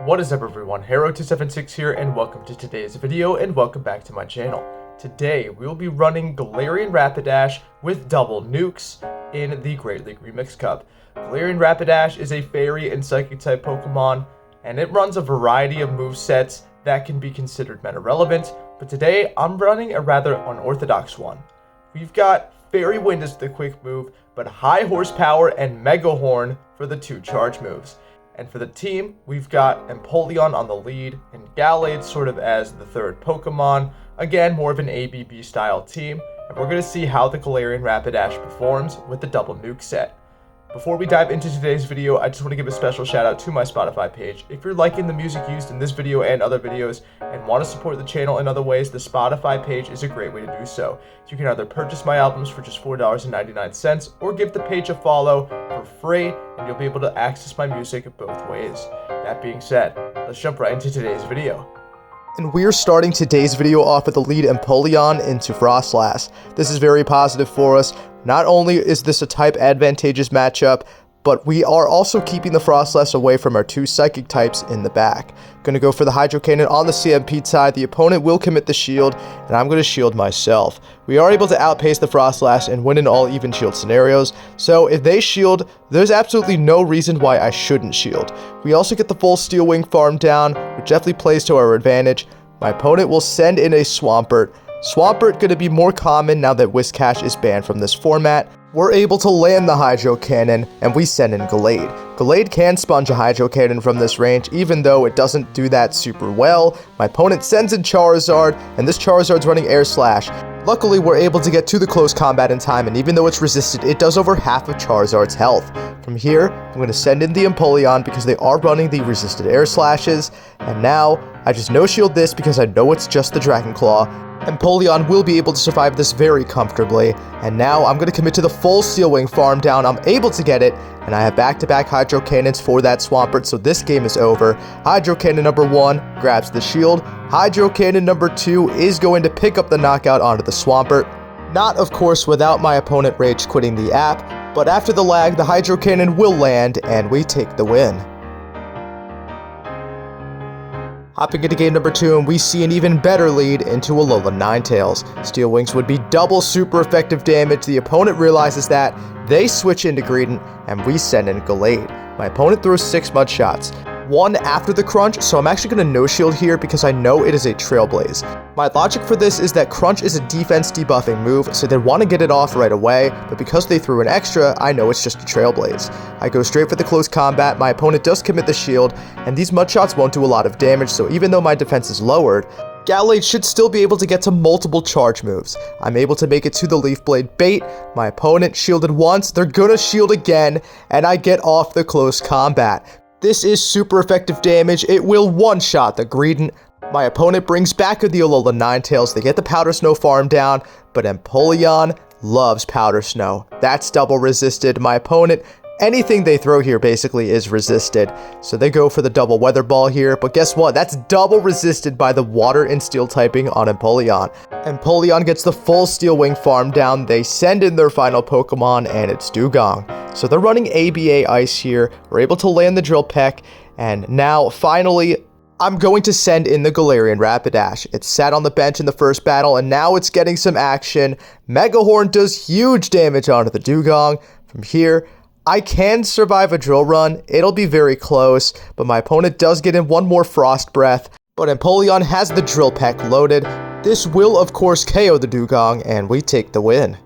What is up everyone, Hero276 here and welcome to today's video and welcome back to my channel. Today we will be running Galarian Rapidash with double nukes in the Great League Remix Cup. Galarian Rapidash is a fairy and psychic type Pokemon and it runs a variety of movesets that can be considered meta relevant, but today I'm running a rather unorthodox one. We've got Fairy Wind as the quick move, but High Horsepower and Mega Horn for the 2 charge moves. And for the team, we've got Empoleon on the lead and Galade sort of as the third Pokemon. Again, more of an ABB style team, and we're going to see how the Galarian Rapidash performs with the double nuke set. Before we dive into today's video, I just want to give a special shout out to my Spotify page. If you're liking the music used in this video and other videos and want to support the channel in other ways, the Spotify page is a great way to do so. You can either purchase my albums for just $4.99 or give the page a follow for free and you'll be able to access my music both ways. That being said, let's jump right into today's video. And we're starting today's video off with the lead Empoleon into Frostlass. This is very positive for us. Not only is this a type advantageous matchup, but we are also keeping the Frostlass away from our 2 psychic types in the back. Gonna go for the Hydro Cannon on the CMP side. The opponent will commit the shield, and I'm gonna shield myself. We are able to outpace the Frostlass and win in all even shield scenarios, so if they shield, there's absolutely no reason why I shouldn't shield. We also get the full Steel Wing farm down, which definitely plays to our advantage. My opponent will send in a Swampert. Swampert going to be more common now that Whiscash is banned from this format. We're able to land the Hydro Cannon, and we send in Galade. Galade can sponge a Hydro Cannon from this range, even though it doesn't do that super well. My opponent sends in Charizard, and this Charizard's running Air Slash. Luckily, we're able to get to the close combat in time, and even though it's resisted, it does over half of Charizard's health. From here, I'm going to send in the Empoleon because they are running the resisted Air Slashes, and now I just no-shield this because I know it's just the Dragon Claw. Empoleon will be able to survive this very comfortably, and now I'm going to commit to the full Steel Wing farm down. I'm able to get it, and I have back-to-back Hydro Cannons for that Swampert, so this game is over. Hydro Cannon number 1 grabs the shield. Hydro Cannon number 2 is going to pick up the knockout onto the Swampert. Not, of course, without my opponent rage quitting the app, but after the lag, the Hydro Cannon will land, and we take the win. Hopping into game number 2, and we see an even better lead into Alolan Ninetails. Steel Wings would be double super effective damage. The opponent realizes that, they switch into Greedent, and we send in Galade. My opponent throws 6 mud shots. 1 after the Crunch, so I'm actually going to no-shield here because I know it is a Trailblaze. My logic for this is that Crunch is a defense debuffing move, so they want to get it off right away, but because they threw an extra, I know it's just a Trailblaze. I go straight for the close combat. My opponent does commit the shield, and these mud shots won't do a lot of damage, so even though my defense is lowered, Galade should still be able to get to multiple charge moves. I'm able to make it to the Leaf Blade bait. My opponent shielded once, they're gonna shield again, and I get off the close combat. This is super effective damage. It will one-shot the Greedent. My opponent brings back the Alolan Ninetails. They get the Powder Snow farm down, but Empoleon loves Powder Snow. That's double resisted. My opponent, anything they throw here basically is resisted. So they go for the double Weather Ball here, but guess what? That's double resisted by the Water and Steel typing on Empoleon. Empoleon gets the full Steel Wing farm down. They send in their final Pokemon, and it's Dugong. So they're running ABA Ice here. We're able to land the Drill Peck, and now finally, I'm going to send in the Galarian Rapidash. It sat on the bench in the first battle, and now it's getting some action. Mega Horn does huge damage onto the Dugong. From here, I can survive a Drill Run. It'll be very close, but my opponent does get in 1 more Frost Breath. But Empoleon has the Drill Peck loaded. This will, of course, KO the Dugong, and we take the win.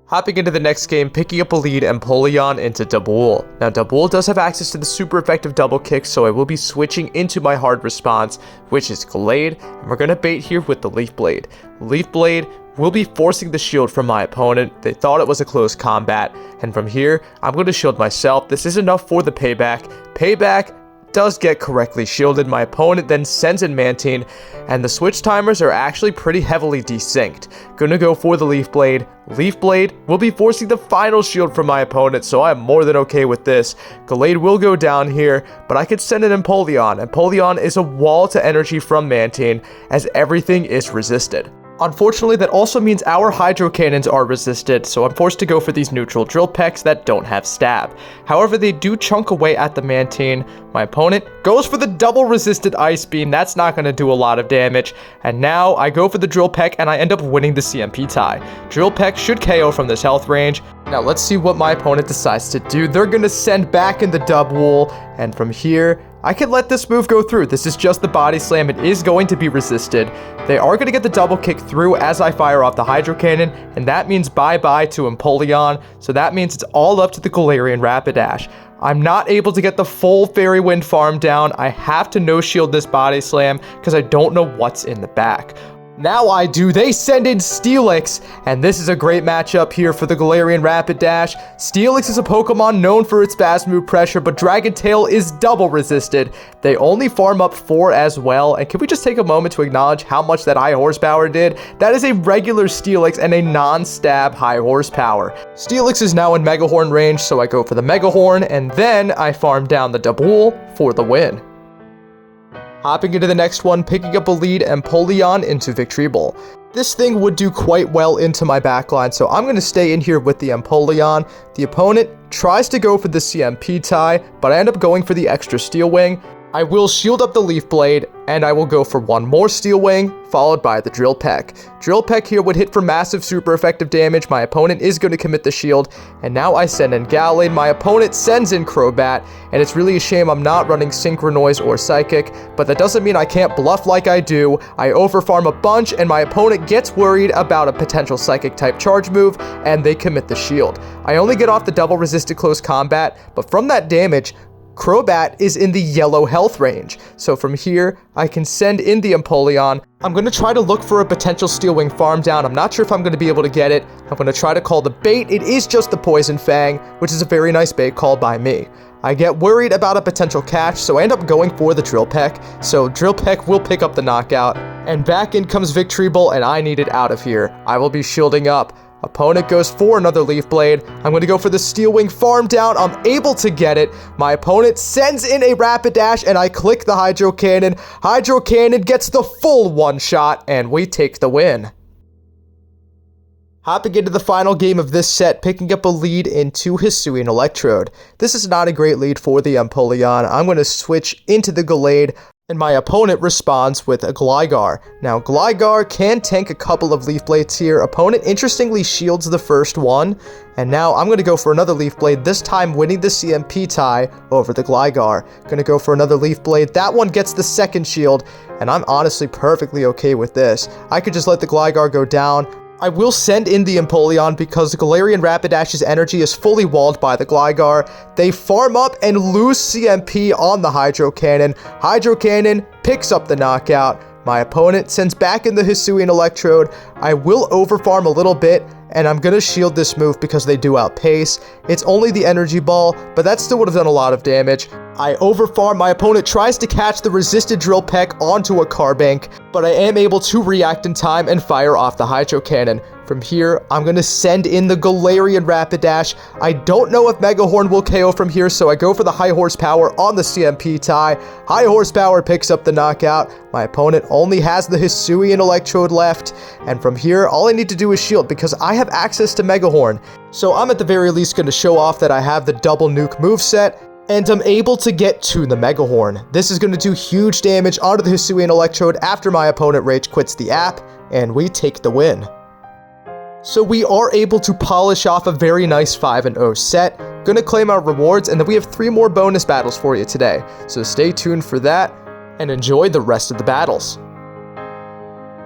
Hopping into the next game, picking up a lead Empoleon into Dubwool. Now Dubwool does have access to the super effective double kick, so I will be switching into my hard response, which is Galade, and we're going to bait here with the Leaf Blade. Leaf Blade will be forcing the shield from my opponent. They thought it was a close combat, and from here, I'm going to shield myself. This is enough for the payback. Payback does get correctly shielded. My opponent then sends in Mantine, and the switch timers are actually pretty heavily desynced. Gonna go for the Leaf Blade. Leaf Blade will be forcing the final shield from my opponent, so I'm more than okay with this. Galade will go down here, but I could send in Empoleon. Empoleon is a wall to energy from Mantine, as everything is resisted. Unfortunately, that also means our Hydro Cannons are resisted, so I'm forced to go for these neutral Drill Pecks that don't have stab. However, they do chunk away at the Mantine. My opponent goes for the double resisted Ice Beam. That's not going to do a lot of damage. And now I go for the Drill Peck and I end up winning the CMP tie. Drill Peck should KO from this health range. Now let's see what my opponent decides to do. They're going to send back in the Dubwool, and from here, I can let this move go through. This is just the Body Slam. It is going to be resisted. They are going to get the double kick through as I fire off the Hydro Cannon, and that means bye-bye to Empoleon. So that means it's all up to the Galarian Rapidash. I'm not able to get the full Fairy Wind farm down. I have to no-shield this Body Slam because I don't know what's in the back. Now I do. They send in Steelix, and this is a great matchup here for the Galarian Rapidash. Steelix is a Pokemon known for its fast move pressure, but Dragon Tail is double resisted. They only farm up 4 as well, and can we just take a moment to acknowledge how much that high horsepower did? That is a regular Steelix and a non-stab high horsepower. Steelix is now in Mega Horn range, so I go for the Mega Horn, and then I farm down the Dubwool for the win. Hopping into the next one, picking up a lead, Empoleon into Victreebel. This thing would do quite well into my backline, so I'm going to stay in here with the Empoleon. The opponent tries to go for the CMP tie, but I end up going for the extra Steel Wing. I will shield up the Leaf Blade, and I will go for one more Steel Wing, followed by the Drill Peck. Drill Peck here would hit for massive super effective damage. My opponent is going to commit the shield, and now I send in Gallade. My opponent sends in Crobat, and it's really a shame I'm not running Synchronoise or Psychic, but that doesn't mean I can't bluff like I do. I overfarm a bunch, and my opponent gets worried about a potential Psychic-type charge move, and they commit the shield. I only get off the double resisted close combat, but from that damage, Crobat is in the yellow health range, so from here, I can send in the Empoleon. I'm going to try to look for a potential Steel Wing farm down. I'm not sure if I'm going to be able to get it. I'm going to try to call the bait. It is just the Poison Fang, which is a very nice bait call by me. I get worried about a potential catch, so I end up going for the Drill Peck. So Drill Peck will pick up the knockout, and back in comes Victreebel, and I need it out of here. I will be shielding up. Opponent goes for another Leaf Blade. I'm going to go for the Steel Wing farm down. I'm able to get it. My opponent sends in a Rapidash, and I click the Hydro Cannon. Hydro Cannon gets the full one-shot, and we take the win. Hopping into the final game of this set, picking up a lead into Hisuian Electrode. This is not a great lead for the Empoleon. I'm going to switch into the Gallade, and my opponent responds with a Gligar. Now, Gligar can tank a couple of Leaf Blades here. Opponent interestingly shields the first one, and now I'm going to go for another Leaf Blade, this time winning the CMP tie over the Gligar. Going to go for another Leaf Blade. That one gets the second shield, and I'm honestly perfectly okay with this. I could just let the Gligar go down. I will send in the Empoleon because the Galarian Rapidash's energy is fully walled by the Gligar. They farm up and lose CMP on the Hydro Cannon. Hydro Cannon picks up the knockout. My opponent sends back in the Hisuian Electrode. I will overfarm a little bit, and I'm going to shield this move because they do outpace. It's only the Energy Ball, but that still would have done a lot of damage. I overfarm. My opponent tries to catch the resisted Drill Peck onto a Carbink, but I am able to react in time and fire off the Hydro Cannon. From here, I'm going to send in the Galarian Rapidash. I don't know if Mega Horn will KO from here, so I go for the high horsepower on the CMP tie. High horsepower picks up the knockout. My opponent only has the Hisuian Electrode left, and from here, all I need to do is shield because I have access to Mega Horn. So I'm at the very least going to show off that I have the double nuke moveset, and I'm able to get to the Mega Horn. This is going to do huge damage onto the Hisuian Electrode after my opponent rage quits the app, and we take the win. So we are able to polish off a very nice 5-0 set. Gonna claim our rewards, and then we have 3 more bonus battles for you today. So stay tuned for that, and enjoy the rest of the battles.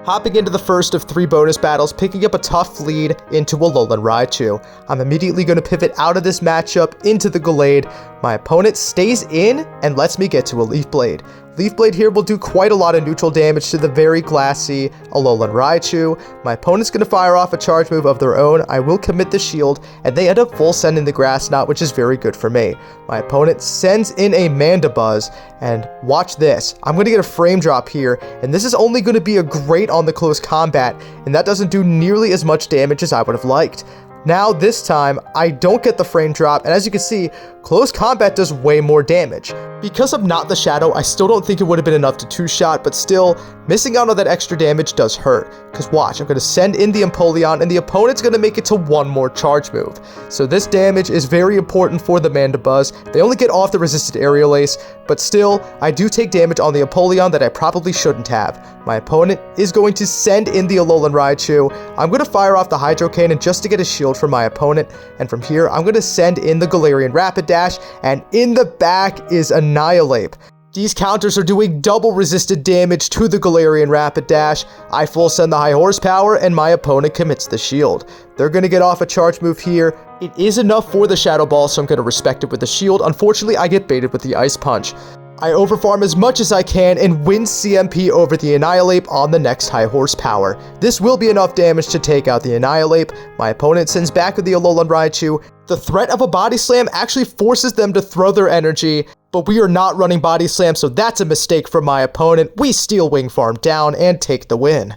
Hopping into the first of 3 bonus battles, picking up a tough lead into Alolan Raichu. I'm immediately going to pivot out of this matchup into the Gallade. My opponent stays in and lets me get to a Leaf Blade. Leaf Blade here will do quite a lot of neutral damage to the very glassy Alolan Raichu. My opponent's going to fire off a charge move of their own. I will commit the shield, and they end up full sending the Grass Knot, which is very good for me. My opponent sends in a Mandibuzz, and watch this. I'm going to get a frame drop here, and this is only going to be a great on the close combat, and that doesn't do nearly as much damage as I would have liked. Now this time, I don't get the frame drop, and as you can see, close combat does way more damage. Because I'm not the Shadow, I still don't think it would have been enough to two-shot, but still, missing out on that extra damage does hurt. Because watch, I'm going to send in the Empoleon, and the opponent's going to make it to one more charge move. So this damage is very important for the Mandibuzz. They only get off the resisted aerial ace, but still, I do take damage on the Empoleon that I probably shouldn't have. My opponent is going to send in the Alolan Raichu. I'm going to fire off the Hydro Cannon just to get a shield from my opponent, and from here, I'm going to send in the Galarian Rapidash, and in the back is Annihilate. These counters are doing double resisted damage to the Galarian Rapidash. I full send the high horsepower, and my opponent commits the shield. They're going to get off a charge move here. It is enough for the Shadow Ball, so I'm going to respect it with the shield. Unfortunately, I get baited with the Ice Punch. I overfarm as much as I can and win CMP over the Annihilate on the next high horsepower. This will be enough damage to take out the Annihilate. My opponent sends back with the Alolan Raichu. The threat of a Body Slam actually forces them to throw their energy, but we are not running Body Slam, so that's a mistake from my opponent. We steal Wing Farm down and take the win.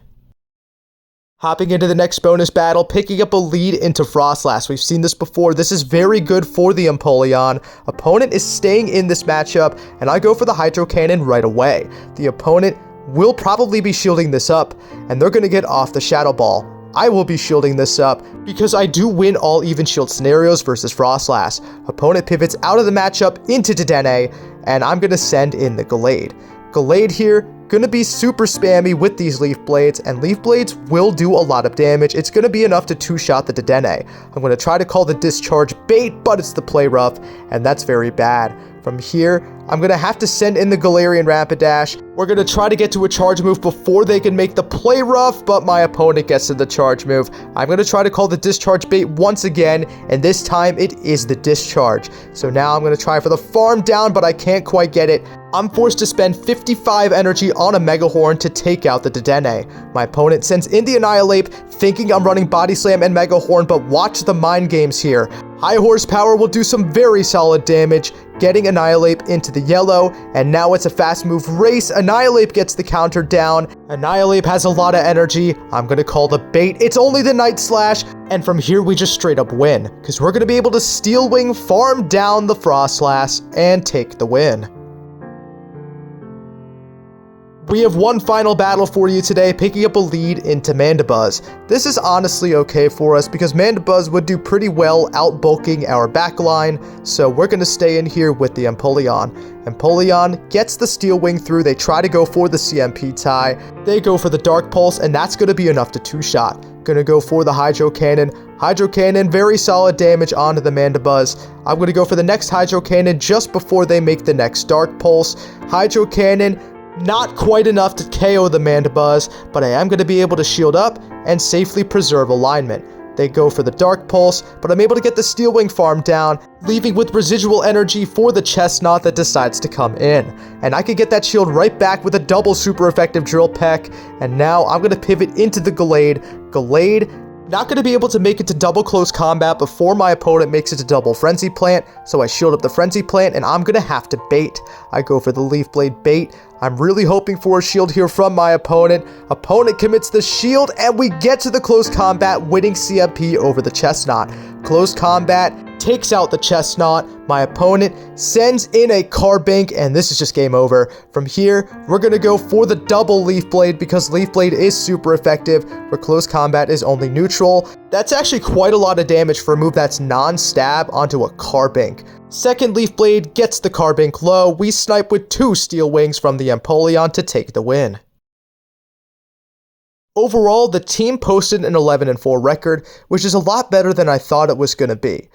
Hopping into the next bonus battle, picking up a lead into Frostlass. We've seen this before. This is very good for the Empoleon. Opponent is staying in this matchup, and I go for the Hydro Cannon right away. The opponent will probably be shielding this up, and they're going to get off the Shadow Ball. I will be shielding this up because I do win all even shield scenarios versus Frostlass. Opponent pivots out of the matchup into Dedenne, and I'm going to send in the Gallade. Gallade here, going to be super spammy with these Leaf Blades, and Leaf Blades will do a lot of damage. It's going to be enough to two-shot the Dedenne. I'm going to try to call the Discharge bait, but it's the Play Rough, and that's very bad. From here, I'm going to have to send in the Galarian Rapidash. We're going to try to get to a charge move before they can make the Play Rough, but my opponent gets to the charge move. I'm going to try to call the Discharge bait once again, and this time it is the Discharge. So now I'm going to try for the Farm Down, but I can't quite get it. I'm forced to spend 55 energy on a Mega Horn to take out the Dedenne. My opponent sends in the Annihilate, thinking I'm running Body Slam and Mega Horn, but watch the mind games here. High horsepower will do some very solid damage, getting Annihilate into the yellow, and now it's a fast move race. Annihilate gets the counter down. Annihilate has a lot of energy. I'm going to call the bait. It's only the Night Slash, and from here we just straight up win, because we're going to be able to Steel Wing, farm down the Frostlass, and take the win. We have one final battle for you today, picking up a lead into Mandibuzz. This is honestly okay for us because Mandibuzz would do pretty well outbulking our backline, so we're going to stay in here with the Empoleon. Empoleon gets the Steel Wing through. They try to go for the CMP tie. They go for the Dark Pulse, and that's going to be enough to two-shot. Gonna go for the Hydro Cannon. Hydro Cannon, very solid damage onto the Mandibuzz. I'm going to go for the next Hydro Cannon just before they make the next Dark Pulse. Hydro Cannon, not quite enough to KO the Mandibuzz, but I am going to be able to shield up and safely preserve alignment. They go for the Dark Pulse, but I'm able to get the Steel Wing farm down, leaving with residual energy for the Chestnut that decides to come in. And I can get that shield right back with a double super effective Drill Peck, and now I'm going to pivot into the Gallade. Gallade, not going to be able to make it to double close combat before my opponent makes it to double Frenzy Plant, so I shield up the Frenzy Plant, and I'm going to have to bait. I go for the Leaf Blade bait. I'm really hoping for a shield here from my opponent. Opponent commits the shield, and we get to the close combat, winning CMP over the Chestnut. Close combat takes out the Chestnut. My opponent sends in a Carbink, and this is just game over. From here, we're going to go for the double Leaf Blade because Leaf Blade is super effective, where close combat is only neutral. That's actually quite a lot of damage for a move that's non-stab onto a Carbink. Second Leaf Blade gets the Carbink low. We snipe with 2 Steel Wings from the Empoleon to take the win. Overall, the team posted an 11-4 record, which is a lot better than I thought it was going to be.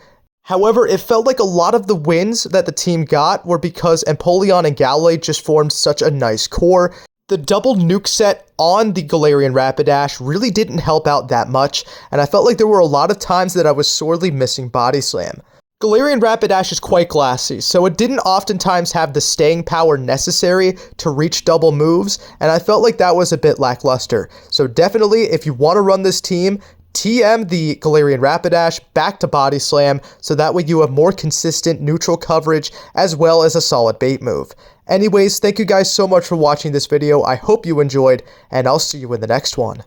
However, it felt like a lot of the wins that the team got were because Empoleon and Gallade just formed such a nice core. The double nuke set on the Galarian Rapidash really didn't help out that much, and I felt like there were a lot of times that I was sorely missing Body Slam. Galarian Rapidash is quite glassy, so it didn't oftentimes have the staying power necessary to reach double moves, and I felt like that was a bit lackluster. So definitely, if you want to run this team, TM the Galarian Rapidash back to Body Slam, so that way you have more consistent neutral coverage as well as a solid bait move. Anyways, thank you guys so much for watching this video. I hope you enjoyed, and I'll see you in the next one.